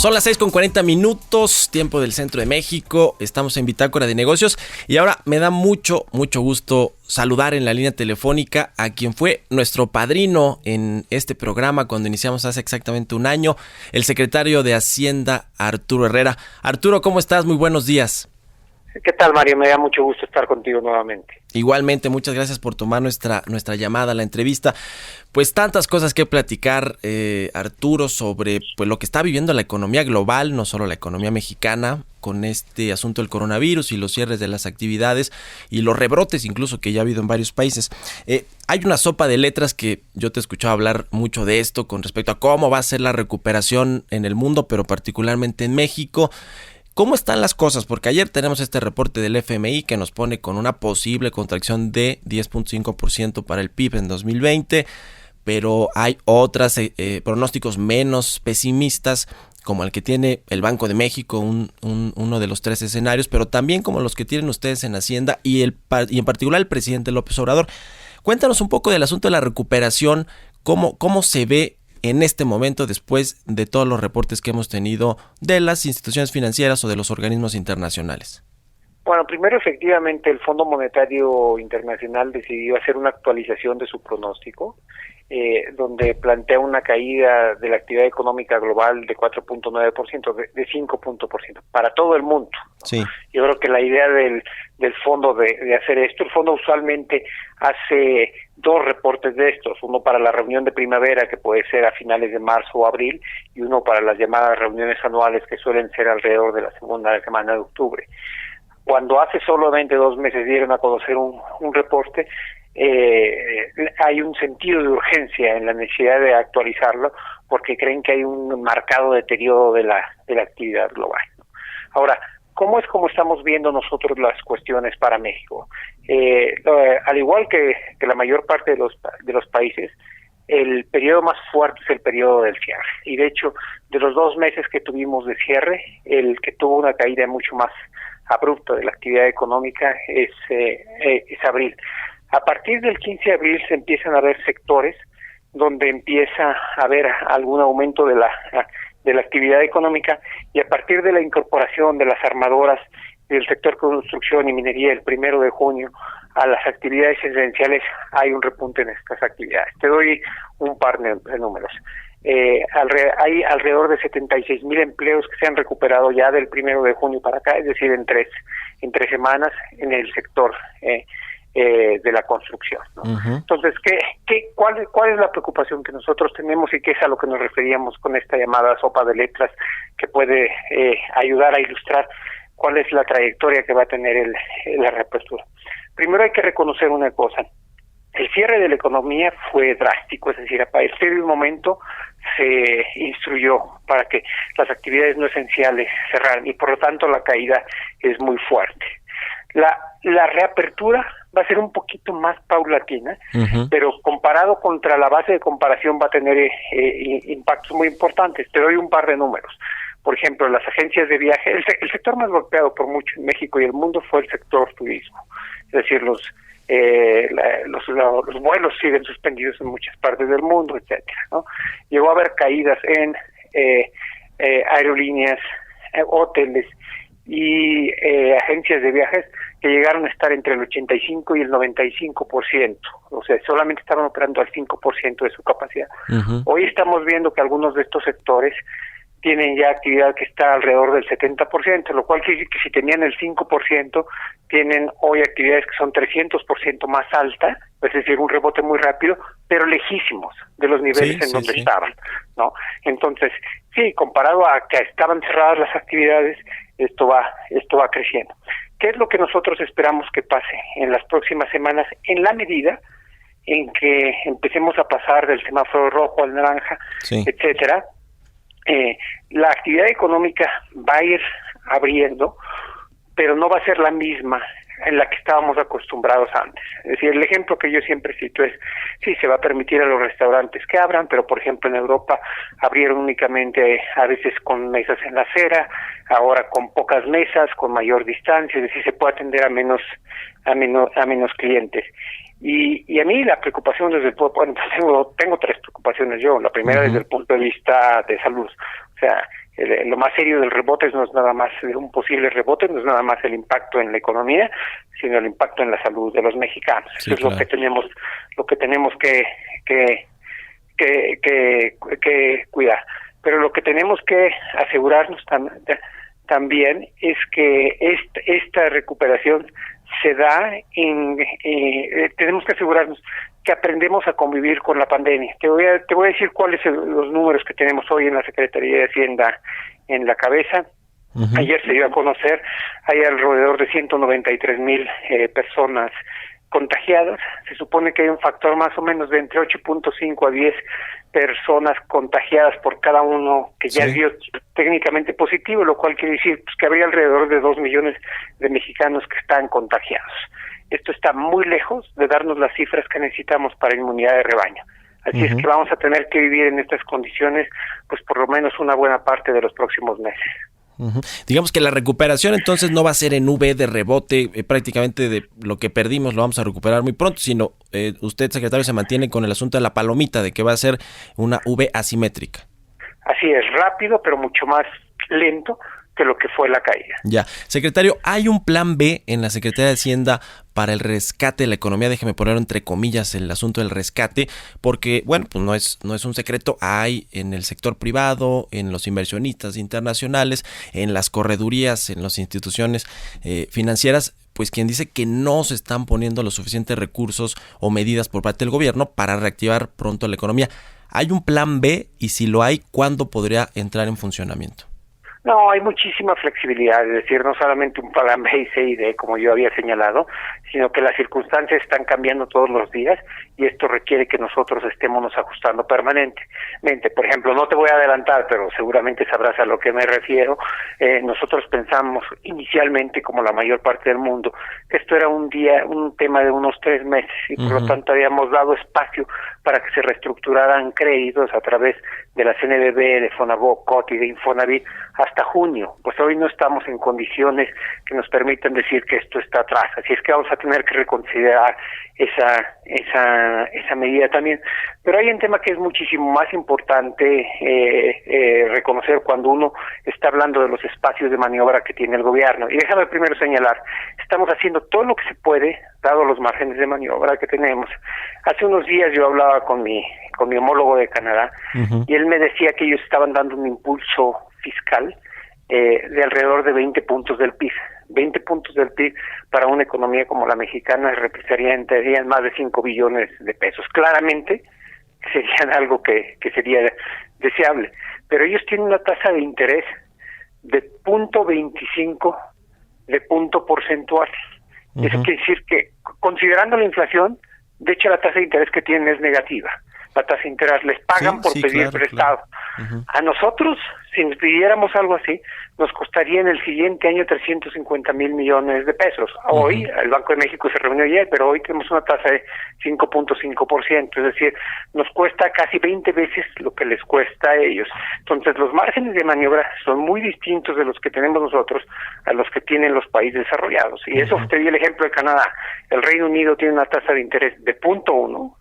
Son las 6:40, tiempo del centro de México. Estamos en Bitácora de Negocios y ahora me da mucho gusto saludar en la línea telefónica a quien fue nuestro padrino en este programa cuando iniciamos hace exactamente un año, el secretario de Hacienda, Arturo Herrera. Arturo, ¿cómo estás? Muy buenos días. ¿Qué tal, Mario? Me da mucho gusto estar contigo nuevamente. Igualmente, muchas gracias por tomar nuestra llamada, la entrevista. Pues tantas cosas que platicar, Arturo, sobre pues lo que está viviendo la economía global, no solo la economía mexicana, con este asunto del coronavirus y los cierres de las actividades y los rebrotes incluso que ya ha habido en varios países. Hay una sopa de letras que yo te he escuchado hablar mucho de esto con respecto a cómo va a ser la recuperación en el mundo, pero particularmente en México. ¿Cómo están las cosas? Porque ayer tenemos este reporte del FMI que nos pone con una posible contracción de 10.5% para el PIB en 2020, pero hay otros pronósticos menos pesimistas, como el que tiene el Banco de México, uno de los 3 escenarios, pero también como los que tienen ustedes en Hacienda y en particular el presidente López Obrador. Cuéntanos un poco del asunto de la recuperación, cómo se ve en este momento después de todos los reportes que hemos tenido de las instituciones financieras o de los organismos internacionales. Bueno, primero efectivamente el Fondo Monetario Internacional decidió hacer una actualización de su pronóstico, donde plantea una caída de la actividad económica global de 4.9%, de 5%, para todo el mundo. Sí. Yo creo que la idea del fondo de hacer esto, el fondo usualmente hace 2 reportes de estos, uno para la reunión de primavera, que puede ser a finales de marzo o abril, y uno para las llamadas reuniones anuales, que suelen ser alrededor de la segunda semana de octubre. Cuando hace solamente 2 meses dieron a conocer un reporte, hay un sentido de urgencia en la necesidad de actualizarlo, porque creen que hay un marcado deterioro de la actividad global. Ahora, ¿cómo estamos viendo nosotros las cuestiones para México? Al igual que la mayor parte de los países, el periodo más fuerte es el periodo del cierre. Y de hecho, de los 2 meses que tuvimos de cierre, el que tuvo una caída mucho más abrupta de la actividad económica es abril. A partir del 15 de abril se empiezan a ver sectores donde empieza a haber algún aumento de la actividad económica, y a partir de la incorporación de las armadoras del sector construcción y minería el 1 de junio a las actividades esenciales, hay un repunte en estas actividades. Te doy un par de números. Hay alrededor de 76,000 empleos que se han recuperado ya del 1 de junio para acá, es decir, en tres semanas en el sector de la construcción, ¿no? Uh-huh. Entonces, ¿cuál es la preocupación que nosotros tenemos y qué es a lo que nos referíamos con esta llamada sopa de letras que puede ayudar a ilustrar cuál es la trayectoria que va a tener la reapertura? Primero hay que reconocer una cosa: el cierre de la economía fue drástico, es decir, a partir de un momento se instruyó para que las actividades no esenciales cerraran y por lo tanto la caída es muy fuerte. La reapertura va a ser un poquito más paulatina, uh-huh, pero comparado contra la base de comparación va a tener impactos muy importantes. Te doy un par de números. Por ejemplo, las agencias de viaje, el sector más golpeado por mucho en México y el mundo fue el sector turismo. Es decir, los vuelos siguen suspendidos en muchas partes del mundo, etcétera, ¿no? Llegó a haber caídas en aerolíneas, hoteles y agencias de viajes que llegaron a estar entre el 85 y el 95%, o sea, solamente estaban operando al 5% de su capacidad. Uh-huh. Hoy estamos viendo que algunos de estos sectores tienen ya actividad que está alrededor del 70%, lo cual quiere decir que si tenían el 5%, tienen hoy actividades que son 300% más altas, es decir, un rebote muy rápido, pero lejísimos de los niveles donde estaban, ¿no? Entonces, sí, comparado a que estaban cerradas las actividades, esto va creciendo. ¿Qué es lo que nosotros esperamos que pase en las próximas semanas, en la medida en que empecemos a pasar del semáforo rojo al naranja, etcétera? La actividad económica va a ir abriendo, pero no va a ser la misma en la que estábamos acostumbrados antes. Es decir, el ejemplo que yo siempre cito es, sí, se va a permitir a los restaurantes que abran, pero por ejemplo en Europa abrieron únicamente a veces con mesas en la acera, ahora con pocas mesas, con mayor distancia, es decir, se puede atender a menos clientes. Y a mí la preocupación tengo 3 preocupaciones yo. La primera, uh-huh, desde el punto de vista de salud. O sea, lo más serio del rebote no es nada más un posible rebote, no es nada más el impacto en la economía, sino el impacto en la salud de los mexicanos. Sí, Eso es claro. lo que tenemos que cuidar. Pero lo que tenemos que asegurarnos también es que esta recuperación se da tenemos que asegurarnos que aprendemos a convivir con la pandemia. Te voy a decir cuáles son los números que tenemos hoy en la Secretaría de Hacienda en la cabeza. Uh-huh. Ayer se dio a conocer, hay alrededor de 193,000 personas contagiadas. Se supone que hay un factor más o menos de entre 8.5 a 10 personas contagiadas por cada uno que ya dio técnicamente positivo, lo cual quiere decir pues, que habría alrededor de 2 millones de mexicanos que están contagiados. Esto está muy lejos de darnos las cifras que necesitamos para inmunidad de rebaño. Así es que vamos a tener que vivir en estas condiciones pues por lo menos una buena parte de los próximos meses. Uh-huh. Digamos que la recuperación entonces no va a ser en V de rebote, prácticamente de lo que perdimos lo vamos a recuperar muy pronto, sino usted, secretario, se mantiene con el asunto de la palomita, de que va a ser una V asimétrica. Así es, rápido, pero mucho más lento que lo que fue la caída. Ya. Secretario, ¿hay un plan B en la Secretaría de Hacienda para el rescate de la economía? Déjeme poner entre comillas el asunto del rescate, porque, bueno, pues no es un secreto, hay en el sector privado, en los inversionistas internacionales, en las corredurías, en las instituciones financieras, pues quien dice que no se están poniendo los suficientes recursos o medidas por parte del gobierno para reactivar pronto la economía. ¿Hay un plan B? Y si lo hay, ¿cuándo podría entrar en funcionamiento? No, hay muchísima flexibilidad, es decir, no solamente un plan B y C y D, como yo había señalado, sino que las circunstancias están cambiando todos los días y esto requiere que nosotros estemos ajustando permanentemente. Por ejemplo, no te voy a adelantar, pero seguramente sabrás a lo que me refiero. Nosotros pensamos inicialmente, como la mayor parte del mundo, que esto era un tema de unos 3 meses y por lo tanto habíamos dado espacio para que se reestructuraran créditos a través de la CNBV, de Fonavocot y de Infonavit hasta junio. Pues hoy no estamos en condiciones que nos permitan decir que esto está atrás, así es que vamos a tener que reconsiderar esa medida también. Pero hay un tema que es muchísimo más importante reconocer cuando uno está hablando de los espacios de maniobra que tiene el gobierno. Y déjame primero señalar, estamos haciendo todo lo que se puede, dado los márgenes de maniobra que tenemos. Hace unos días yo hablaba con mi homólogo de Canadá, y él me decía que ellos estaban dando un impulso fiscal de alrededor de 20 puntos del PIB. 20 puntos del PIB para una economía como la mexicana representarían más de 5 billones de pesos. Claramente serían algo que sería deseable, pero ellos tienen una tasa de interés de 0.25 de punto porcentual. Eso quiere decir que, considerando la inflación, de hecho la tasa de interés que tienen es negativa. La tasa de interés les pagan por pedir prestado. Claro. A nosotros, si nos pidiéramos algo así, nos costaría en el siguiente año 350,000 millones de pesos. Hoy, el Banco de México se reunió ayer, pero hoy tenemos una tasa de 5.5%, es decir, nos cuesta casi 20 veces lo que les cuesta a ellos. Entonces, los márgenes de maniobra son muy distintos de los que tenemos nosotros a los que tienen los países desarrollados. Y eso te di el ejemplo de Canadá. El Reino Unido tiene una tasa de interés de 0.1,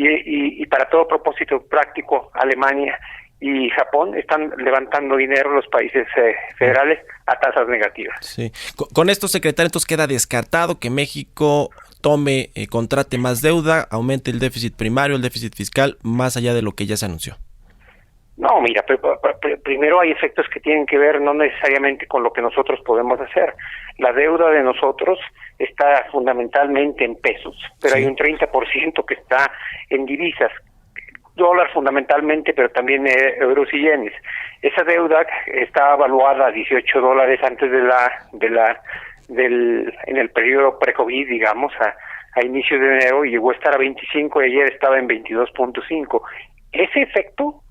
y para todo propósito práctico, Alemania y Japón están levantando dinero los países federales a tasas negativas. Sí. Con esto, secretario, entonces queda descartado que México contrate más deuda, aumente el déficit primario, el déficit fiscal, más allá de lo que ya se anunció. No, mira, primero hay efectos que tienen que ver no necesariamente con lo que nosotros podemos hacer. La deuda de nosotros está fundamentalmente en pesos, pero hay un 30% que está en divisas, dólar fundamentalmente, pero también euros y yenes. Esa deuda está evaluada a $18 antes en el periodo pre-COVID, digamos, a inicio de enero, y llegó a estar a 25 y ayer estaba en 22.5. Ese efecto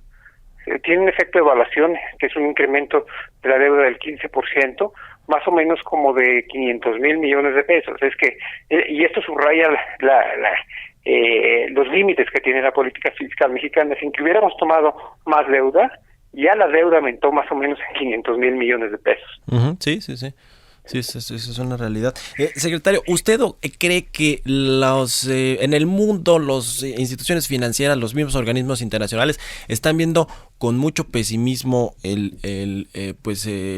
tiene un efecto de evaluación, que es un incremento de la deuda del 15%, más o menos como de 500,000 millones de pesos. Es que, y esto subraya los límites que tiene la política fiscal mexicana. Sin que hubiéramos tomado más deuda, ya la deuda aumentó más o menos en 500,000 millones de pesos. Sí. Sí, eso es una realidad. Secretario, ¿usted cree que en el mundo, las instituciones financieras, los mismos organismos internacionales están viendo con mucho pesimismo el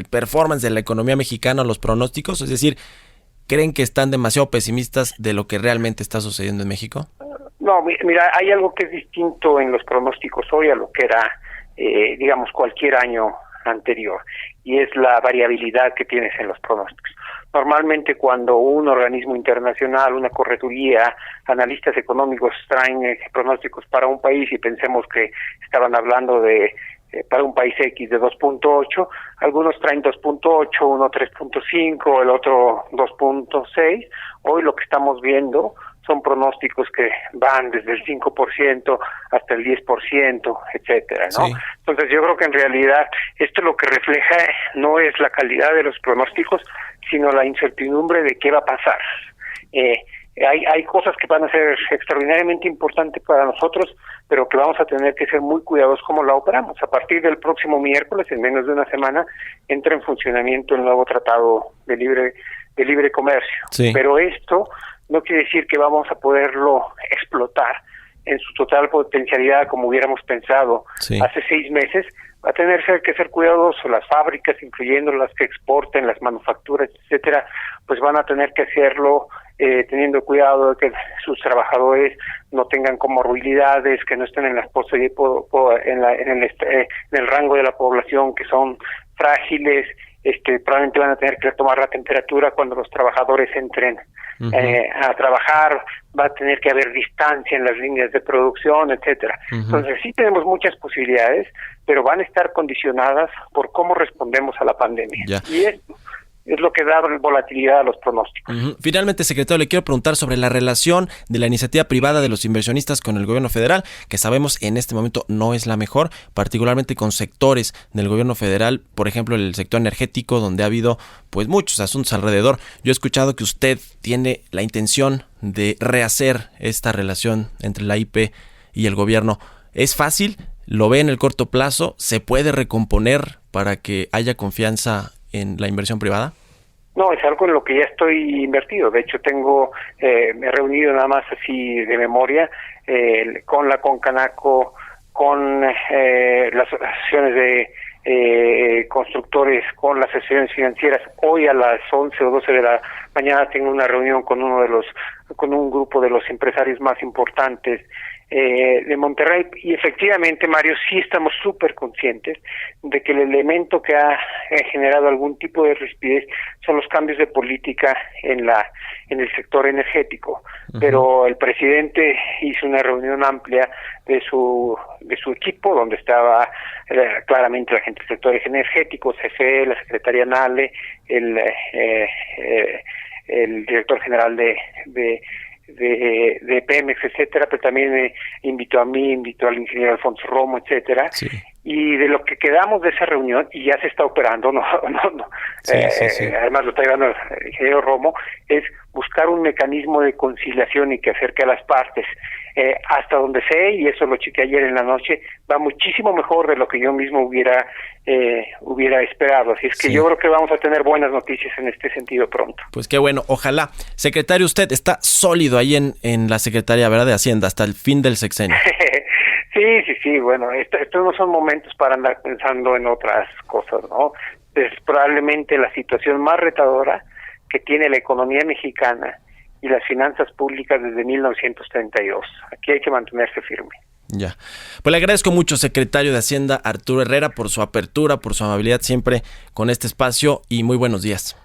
performance de la economía mexicana, los pronósticos? Es decir, ¿creen que están demasiado pesimistas de lo que realmente está sucediendo en México? No, mira, hay algo que es distinto en los pronósticos hoy a lo que era, digamos, cualquier año anterior, y es la variabilidad que tienes en los pronósticos. Normalmente cuando un organismo internacional, una correduría, analistas económicos traen pronósticos para un país y pensemos que estaban hablando de para un país X de 2.8, algunos traen 2.8, uno 3.5, el otro 2.6. Hoy lo que estamos viendo son pronósticos que van desde el 5% hasta el 10%, etcétera, ¿no? Sí. Entonces yo creo que en realidad esto lo que refleja no es la calidad de los pronósticos, sino la incertidumbre de qué va a pasar. Hay cosas que van a ser extraordinariamente importantes para nosotros, pero que vamos a tener que ser muy cuidadosos cómo la operamos. A partir del próximo miércoles, en menos de una semana, entra en funcionamiento el nuevo Tratado de Libre Comercio. Sí. Pero esto no quiere decir que vamos a poderlo explotar en su total potencialidad como hubiéramos pensado hace 6 meses. Va a tener que ser cuidadoso. Las fábricas, incluyendo las que exporten, las manufacturas, etcétera, pues van a tener que hacerlo teniendo cuidado de que sus trabajadores no tengan comorbilidades, que no estén en las en el rango de la población que son frágiles. Probablemente van a tener que tomar la temperatura cuando los trabajadores entren a trabajar, va a tener que haber distancia en las líneas de producción, etcétera. Entonces sí tenemos muchas posibilidades, pero van a estar condicionadas por cómo respondemos a la pandemia. Ya. Y esto es lo que da volatilidad a los pronósticos. Finalmente, secretario, le quiero preguntar sobre la relación de la iniciativa privada de los inversionistas con el gobierno federal, que sabemos en este momento no es la mejor, particularmente con sectores del gobierno federal, por ejemplo, el sector energético, donde ha habido pues muchos asuntos alrededor. Yo he escuchado que usted tiene la intención de rehacer esta relación entre la IP y el gobierno. ¿Es fácil? ¿Lo ve en el corto plazo? ¿Se puede recomponer para que haya confianza en la inversión privada? No, es algo en lo que ya estoy invertido. De hecho, me he reunido nada más así de memoria con la Concanaco, con las asociaciones de constructores, con las asociaciones financieras. Hoy a las 11 o 12 de la mañana tengo una reunión con un grupo de los empresarios más importantes de Monterrey, y efectivamente, Mario, sí estamos súper conscientes de que el elemento que ha generado algún tipo de rispidez son los cambios de política en el sector energético. Pero el presidente hizo una reunión amplia de su equipo, donde estaba claramente la gente del sector energético, CFE, la secretaria Nale, el director general de Pemex, etcétera, pero también me invitó al ingeniero Alfonso Romo, etcétera. Sí. Y de lo que quedamos de esa reunión, y ya se está operando, además lo está llevando el ingeniero Romo, es buscar un mecanismo de conciliación y que acerque a las partes. Hasta donde sé, y eso lo chequé ayer en la noche, va muchísimo mejor de lo que yo mismo hubiera esperado. Así es que yo creo que vamos a tener buenas noticias en este sentido pronto. Pues qué bueno, ojalá. Secretario, usted está sólido ahí en la Secretaría, ¿verdad?, de Hacienda hasta el fin del sexenio. Sí, bueno, estos no son momentos para andar pensando en otras cosas, ¿no? Es probablemente la situación más retadora que tiene la economía mexicana y las finanzas públicas desde 1932. Aquí hay que mantenerse firme. Ya. Pues le agradezco mucho, secretario de Hacienda Arturo Herrera, por su apertura, por su amabilidad siempre con este espacio, y muy buenos días.